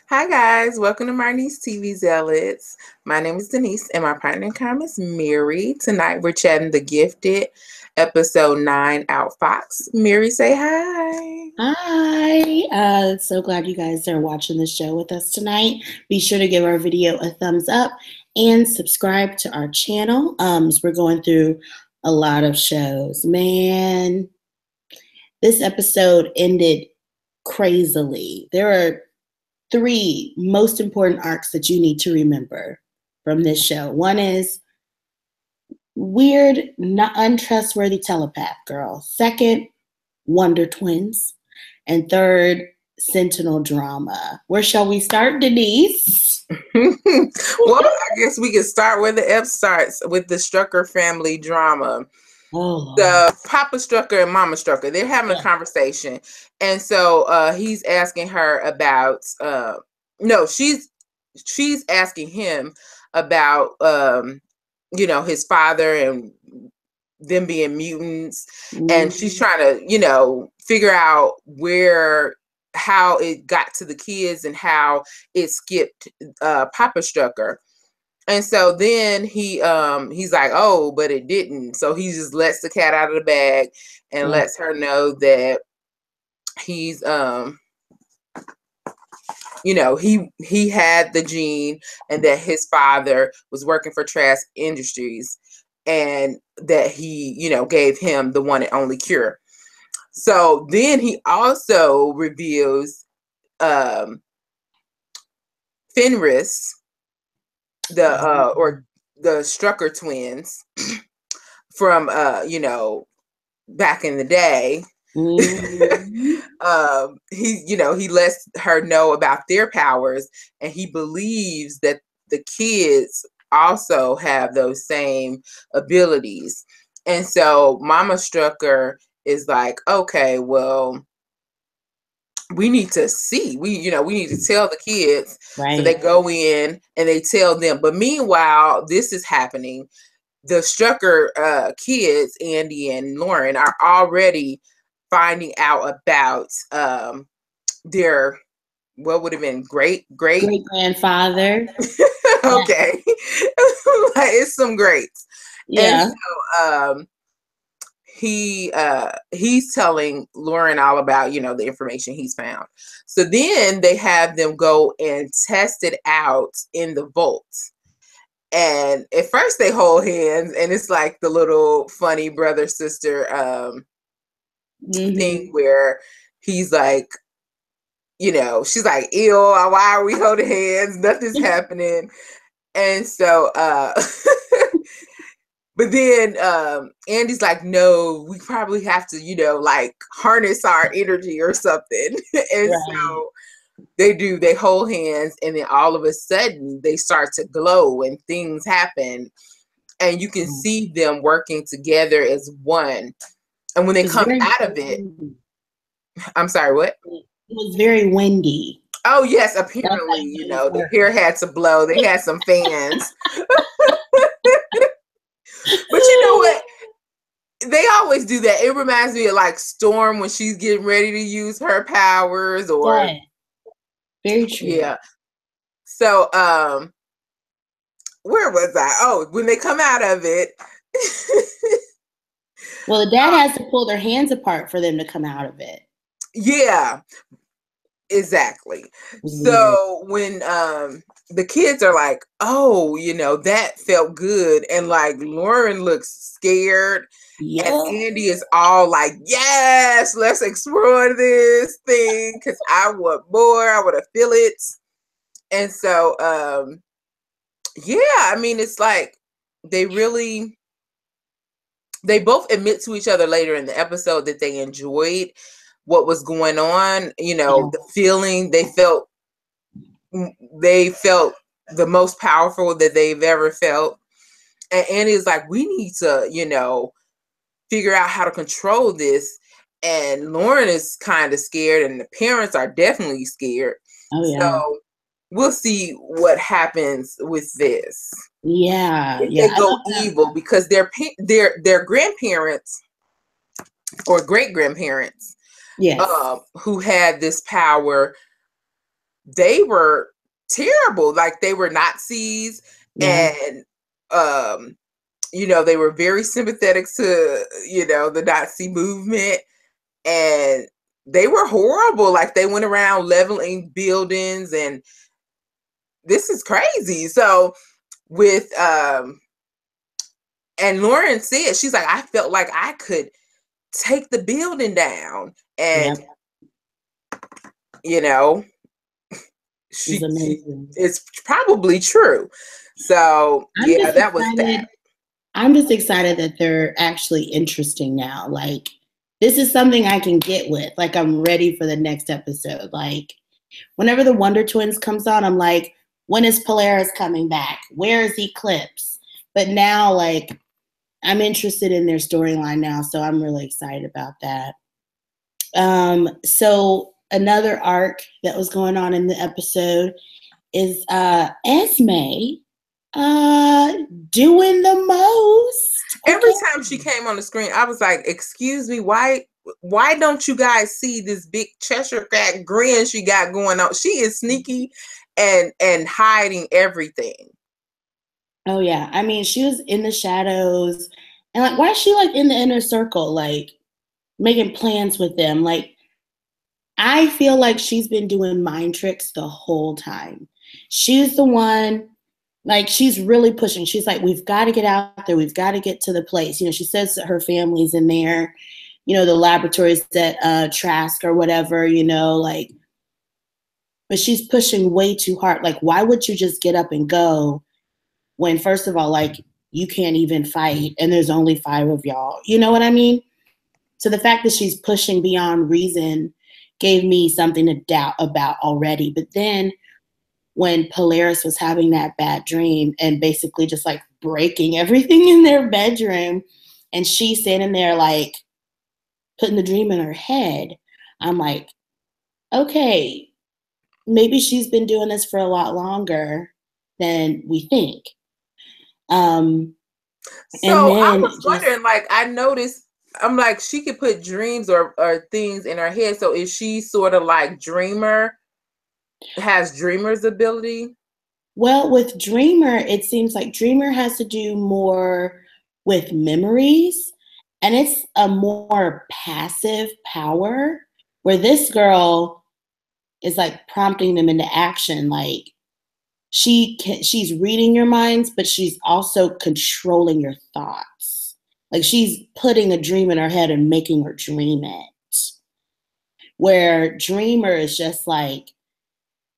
Hi guys, welcome to Marnie's TV Zealots. My name is Denise and my partner in crime is Mary. Tonight we're chatting The Gifted, episode 9, outfoX. Mary, say hi. Hi, so glad you guys are watching the show with us tonight. Be sure to give our video a thumbs up and subscribe to our channel. So we're going through a lot of shows. Man, this episode ended crazily. There are three most important arcs that you need to remember from this show. One is weird, not untrustworthy telepath girl. Second, Wonder Twins. And third, Sentinel drama. Where shall we start, Denise? Well, I guess we can start where the F starts with the Strucker family drama. Oh, The Papa Strucker and Mama Strucker, they're having a conversation. And so he's asking her about, she's asking him about, his father and them being mutants. And she's trying to, figure out how it got to the kids and how it skipped Papa Strucker. And so then he's like, oh, but it didn't. So he just lets the cat out of the bag and lets her know that he's he had the gene and that his father was working for Trash Industries and that he, gave him the one and only cure. So then he also reveals Fenris, the Strucker twins from back in the day. He lets her know about their powers, and he believes that the kids also have those same abilities. And so Mama Strucker is like, okay, well, we need to see. We need to tell the kids. Right. So they go in and they tell them. But meanwhile, this is happening. The Strucker kids, Andy and Lauren, are already finding out about their what would have been great grandfather. Okay. It's some greats. Yeah. And so he's telling Lauren all about, the information he's found. So then they have them go and test it out in the vault. And at first they hold hands, and it's like the little funny brother sister thing where he's like, she's like, ew, why are we holding hands? Nothing's happening. And so but then Andy's like, no, we probably have to, like harness our energy or something. And so they hold hands, and then all of a sudden they start to glow and things happen. And you can see them working together as one. And when they come out of it, I'm sorry, what? It was very windy. Oh, yes, apparently, the hair had to blow. They had some fans. But you know what? They always do that. It reminds me of like Storm when she's getting ready to use her powers, or very true. Yeah. So where was I? Oh, when they come out of it. Well, the dad has to pull their hands apart for them to come out of it. Yeah. Exactly. So when the kids are like, oh, that felt good, and like Lauren looks scared, and Andy is all like, yes, let's explore this thing because I want more. I want to feel it. And so I mean, it's like they both admit to each other later in the episode that they enjoyed what was going on, the feeling they felt the most powerful that they've ever felt. And Annie's like, we need to, figure out how to control this. And Lauren is kind of scared, and the parents are definitely scared. So we'll see what happens with this. They go evil because their grandparents or great grandparents, who had this power, they were terrible. Like, they were Nazis, and they were very sympathetic to, the Nazi movement, and they were horrible. Like, they went around leveling buildings, and this is crazy. So with and Lauren said, she's like, I felt like I could take the building down, and it's probably true. So that was that. I'm just excited that they're actually interesting now. Like, this is something I can get with. Like, I'm ready for the next episode. Like, whenever the Wonder Twins comes on, I'm like, when is Polaris coming back? Where is Eclipse? But now, like, I'm interested in their storyline now, so I'm really excited about that. So another arc that was going on in the episode is Esme doing the most. Every time she came on the screen, I was like, excuse me, why don't you guys see this big Cheshire Cat grin she got going on? She is sneaky and hiding everything. Oh yeah. I mean, she was in the shadows, and like, why is she like in the inner circle, like making plans with them? Like, I feel like she's been doing mind tricks the whole time. She's the one, like, she's really pushing. She's like, we've got to get out there. We've got to get to the place. She says that her family's in there, the laboratories at Trask or whatever, like, but she's pushing way too hard. Like, why would you just get up and go when, first of all, like, you can't even fight and there's only 5 of y'all? You know what I mean? So the fact that she's pushing beyond reason gave me something to doubt about already. But then when Polaris was having that bad dream and basically just like breaking everything in their bedroom, and she's sitting there like putting the dream in her head, I'm like, okay, maybe she's been doing this for a lot longer than we think. So I was wondering, like, I noticed, I'm like, she could put dreams or things in her head. So is she sort of like Dreamer, has Dreamer's ability? Well, with Dreamer, it seems like Dreamer has to do more with memories, and it's a more passive power, where this girl is like prompting them into action. Like, she's reading your minds, but she's also controlling your thoughts. Like, she's putting a dream in her head and making her dream it. Where Dreamer is just like,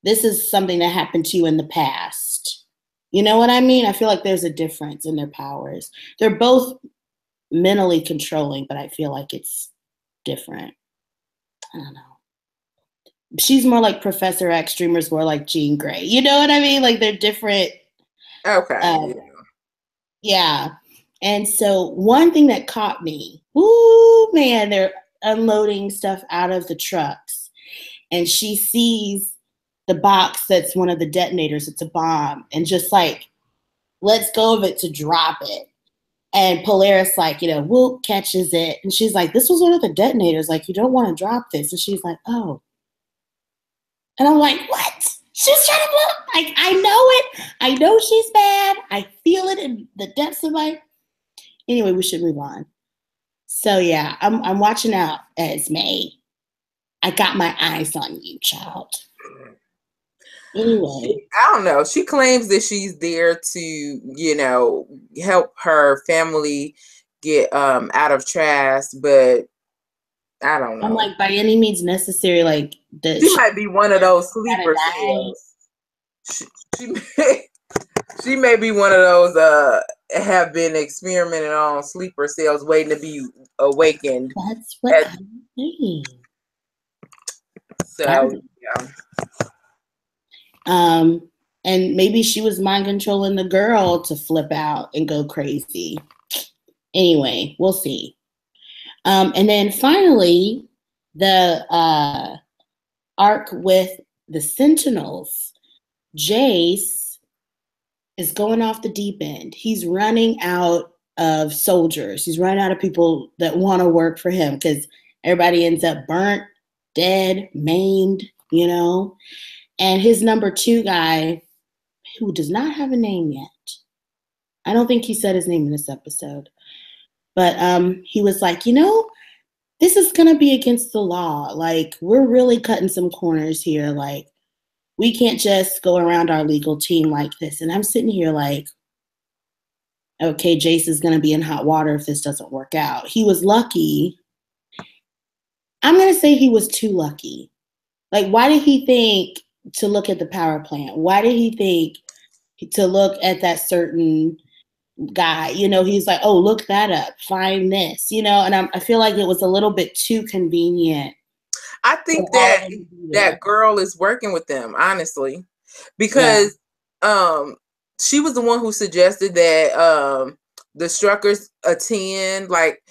this is something that happened to you in the past. You know what I mean? I feel like there's a difference in their powers. They're both mentally controlling, but I feel like it's different. I don't know. She's more like Professor X, Dreamer's more like Jean Grey. You know what I mean? Like, they're different. Okay. Yeah. And so one thing that caught me, ooh, man, they're unloading stuff out of the trucks. And she sees the box that's one of the detonators. It's a bomb. And just like, lets go of it to drop it. And Polaris, like, whoop, catches it. And she's like, this was one of the detonators. Like, you don't want to drop this. And she's like, oh. And I'm like, what? She's trying to blow. Like, I know it. I know she's bad. I feel it in the depths of my. Anyway, we should move on. So yeah, I'm watching out, Esme. I got my eyes on you, child. Anyway, I don't know. She claims that she's there to, help her family get out of Trask, but I don't know. I'm like, by any means necessary, like, she might be one of those sleeper cells. She may be one of those have been experimenting on sleeper cells waiting to be awakened. That's what I'm saying. So yeah. And maybe she was mind controlling the girl to flip out and go crazy. Anyway, we'll see. And then finally, the arc with the Sentinels. Jace is going off the deep end. He's running out of soldiers. He's running out of people that want to work for him because everybody ends up burnt, dead, maimed, And his number 2 guy, who does not have a name yet. I don't think he said his name in this episode. But he was like, this is going to be against the law. Like, we're really cutting some corners here. Like, we can't just go around our legal team like this. And I'm sitting here like, okay, Jace is going to be in hot water if this doesn't work out. He was lucky. I'm going to say he was too lucky. Like, why did he think to look at the power plant? Why did he think to look at that certain guy? He's like, oh, look that up, find this, and I feel like it was a little bit too convenient. I think that girl is working with them, honestly, because she was the one who suggested that the Struckers attend. Like,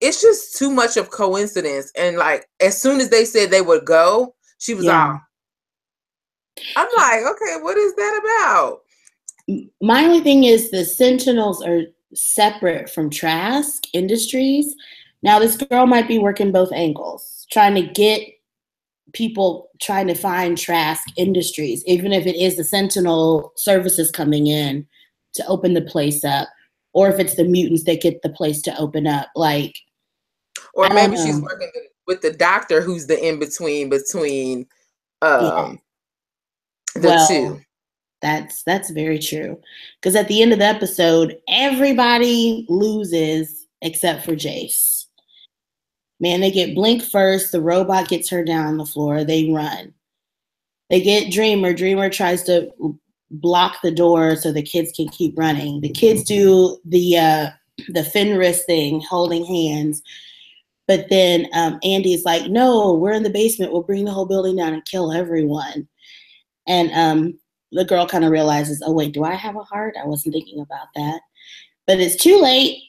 it's just too much of coincidence. And like, as soon as they said they would go, she was off. I'm like, okay, what is that about? My only thing is the Sentinels are separate from Trask Industries. Now, this girl might be working both angles, trying to get people trying to find Trask Industries, even if it is the Sentinel services coming in to open the place up, or if it's the mutants that get the place to open up. Like, or maybe she's working with the doctor who's the in-between between the two. That's very true. Because at the end of the episode, everybody loses except for Jace. Man, they get Blink first. The robot gets her down on the floor. They run. They get Dreamer. Dreamer tries to block the door so the kids can keep running. The kids do the Fenris thing, holding hands. But then Andy's like, no, we're in the basement. We'll bring the whole building down and kill everyone. And the girl kind of realizes, oh, wait, do I have a heart? I wasn't thinking about that. But it's too late.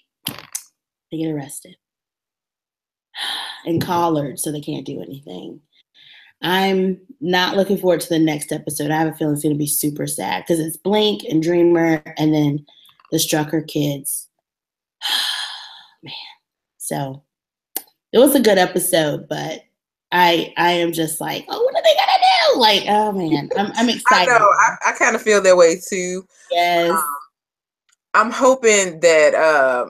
They get arrested and collared so they can't do anything. I'm not looking forward to the next episode. I have a feeling it's going to be super sad because it's Blink and Dreamer and then the Strucker kids. Man. So it was a good episode, but I am just like, oh, what are they going to do? Like, oh, man, I'm excited. I know. I kind of feel that way, too. Yes. I'm hoping that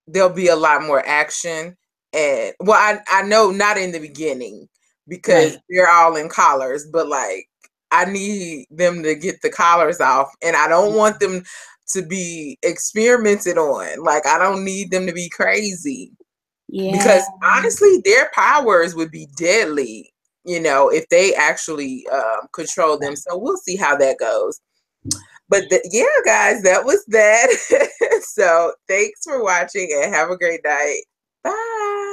there'll be a lot more action. And, well, I know not in the beginning because they're all in collars, but, like, I need them to get the collars off. And I don't want them to be experimented on. Like, I don't need them to be crazy. Yeah. Because honestly, their powers would be deadly, if they actually control them. So we'll see how that goes. But yeah, guys, that was that. So thanks for watching and have a great night. Bye.